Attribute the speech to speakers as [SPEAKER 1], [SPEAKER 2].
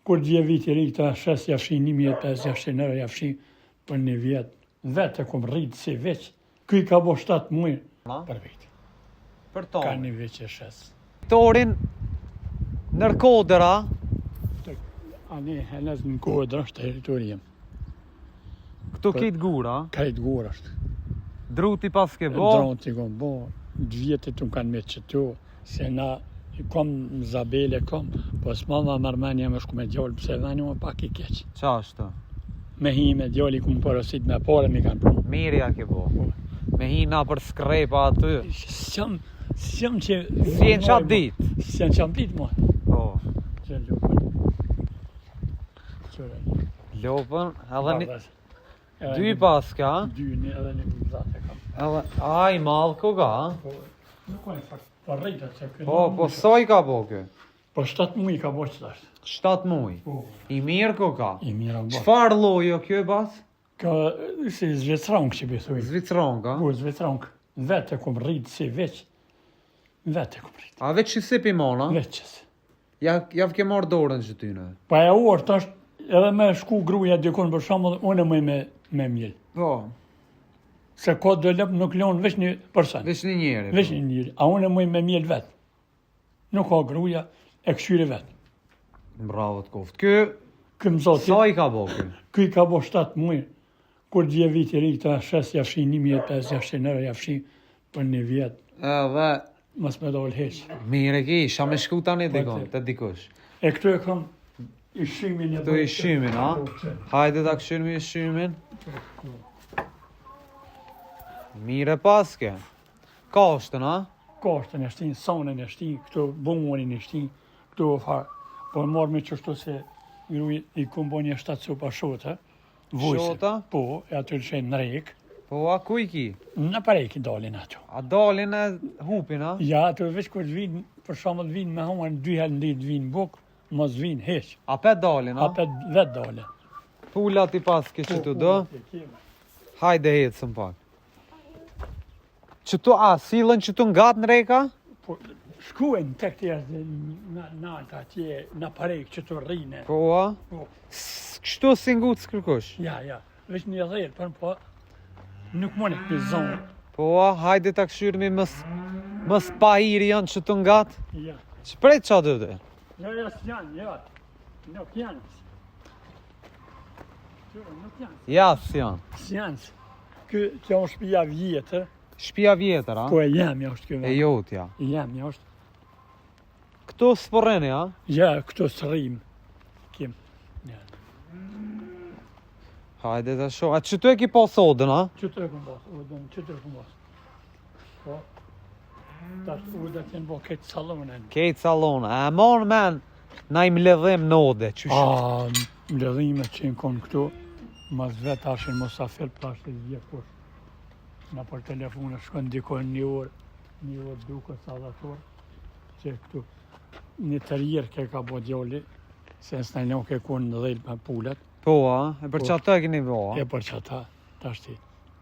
[SPEAKER 1] Kur dje viti ri këta shes jafshin 1500, jafshin euro, jafshin për një vjet. Vete kom rritë si veç. Ky ka bo 7 muaj për vit.
[SPEAKER 2] Për tonë.
[SPEAKER 1] Ka një veç e shes.
[SPEAKER 2] Torin nërkodëra.
[SPEAKER 1] Ani henez në kodër është territorium.
[SPEAKER 2] Këto kitë gura.
[SPEAKER 1] Kajt gur është.
[SPEAKER 2] Druti pas ke bo.
[SPEAKER 1] Druti kom bo. 2 vjetit unë kanë me qëtu. Se na kom Zabele kom. Po s'malla marmenja me shku me djallë. Pse veni më pak i keq.
[SPEAKER 2] Qa është?
[SPEAKER 1] Me hi me djallë i kumë porosit me pare mi kanë pru.
[SPEAKER 2] Mirja ke bo. Me hina për skrepa aty.
[SPEAKER 1] S'jam që...
[SPEAKER 2] Si e në qatë dit?
[SPEAKER 1] Si e në qatë dit, mo.
[SPEAKER 2] Po.
[SPEAKER 1] Që lopën.
[SPEAKER 2] Lopën, edhe një... Dy pas ka?
[SPEAKER 1] Dy, edhe një vëzate kam.
[SPEAKER 2] Edhe... Aj, malë ko ka?
[SPEAKER 1] Nuk ka një fakt. Po rejtët se kënë...
[SPEAKER 2] Po soj ka bo kë?
[SPEAKER 1] Po 7 muaj ka bo që ashtë.
[SPEAKER 2] 7 muaj? I mirë ko ka?
[SPEAKER 1] I mirë a bo.
[SPEAKER 2] Qfar lojo kjo e bas?
[SPEAKER 1] Ka si Zvicrank që bëthuj.
[SPEAKER 2] Zvicrank, a?
[SPEAKER 1] Po, Zvicrank. Vete kom rritë si veç. Vete kom rritë.
[SPEAKER 2] A veç që se pimona?
[SPEAKER 1] Veçës.
[SPEAKER 2] Jav ke marrë dorën që ty në?
[SPEAKER 1] Pa e orë të është edhe me shku gruja dikon për shambull, unë e me mjell.
[SPEAKER 2] Po.
[SPEAKER 1] Se ka do lëp nuk lonë veç një person.
[SPEAKER 2] Veç një njeri.
[SPEAKER 1] Veç një njeri. A unë e me mjell vetë. Nuk ka gruja e këshyri vetë.
[SPEAKER 2] Bravo të koftë. Kë...
[SPEAKER 1] Këm zoti.
[SPEAKER 2] Sa i ka bo kë?
[SPEAKER 1] Ky ka bo 7 muaj. Kur dje viti ri këta shes jafshin 1500, jafshin euro, jafshin për një vjet.
[SPEAKER 2] Edhe...
[SPEAKER 1] Mas me dole heq.
[SPEAKER 2] Mire ki, isha me shku tani dikon, të dikush.
[SPEAKER 1] E këtu e kam ishimin e...
[SPEAKER 2] Këtu ishimin, a? Hajde ta këshyrim ishimin. Mire paske. Kashtën, a?
[SPEAKER 1] Kashtën e shtin, sanën e shtin, këtu bungonin e shtin, këtu farë. Po marrë me qështu se i kumë bo një 7 sopa shota.
[SPEAKER 2] Shota?
[SPEAKER 1] Po, e aty lëshen në rejkë.
[SPEAKER 2] Po, a ku i ki?
[SPEAKER 1] Në parejkë dalin ato.
[SPEAKER 2] A dalin e hupin, a?
[SPEAKER 1] Ja, ato veç kur vinë, për shambull vinë me huan 2 herë në ditë vinë bukë, mos vinë heq.
[SPEAKER 2] A pet dalin, a?
[SPEAKER 1] A pet vetë dalin.
[SPEAKER 2] Pullat i paske që tu do? Hajde hecëm pak. Që tu, a, silën që tu ngat në reka?
[SPEAKER 1] Po, shkuen të këtë jashtë në alta atje, në parejkë që të rrinë.
[SPEAKER 2] Po, a?
[SPEAKER 1] Po.
[SPEAKER 2] Kështu si ngut s'kërkush?
[SPEAKER 1] Ja, veç një dhejrë, për po, nuk mëne këtë zonë.
[SPEAKER 2] Po, a, hajde ta këshyrmi mës pahiri janë që të ngat?
[SPEAKER 1] Ja.
[SPEAKER 2] Që prej qa dhe dhe?
[SPEAKER 1] Ja, s'janë, ja. Nuk janë. Nuk janë.
[SPEAKER 2] Ja, s'janë.
[SPEAKER 1] S'janë. Kjo është shpia vjetër.
[SPEAKER 2] Shpia vjetër, a?
[SPEAKER 1] Po e jemi është kjo.
[SPEAKER 2] E jotja.
[SPEAKER 1] Jemi është.
[SPEAKER 2] Këto s'porreni, a?
[SPEAKER 1] Ja, këto s'rrim. Kim. Ja.
[SPEAKER 2] Hajde ta shoh. A që tu e ki pas odën, a?
[SPEAKER 1] Që të e këmë basë, që të e këmë basë. Po. Tash uda të jenë bo këtë salonën.
[SPEAKER 2] Kejtë salona. A mon men, na i mledhem në ode, qështë?
[SPEAKER 1] A, mledhimet që në konë këtu, mas vetë ashen mosafir, pra ashtë të vjekur. Në për telefonë shkon dikon një orë duke sadator, që këtu një tërjerë ke ka bo djoli, se s'na nuk e konë në dhejlë me pullet.
[SPEAKER 2] Po, a? E për që ata e keni bo, a?
[SPEAKER 1] E për që ata, të ashti.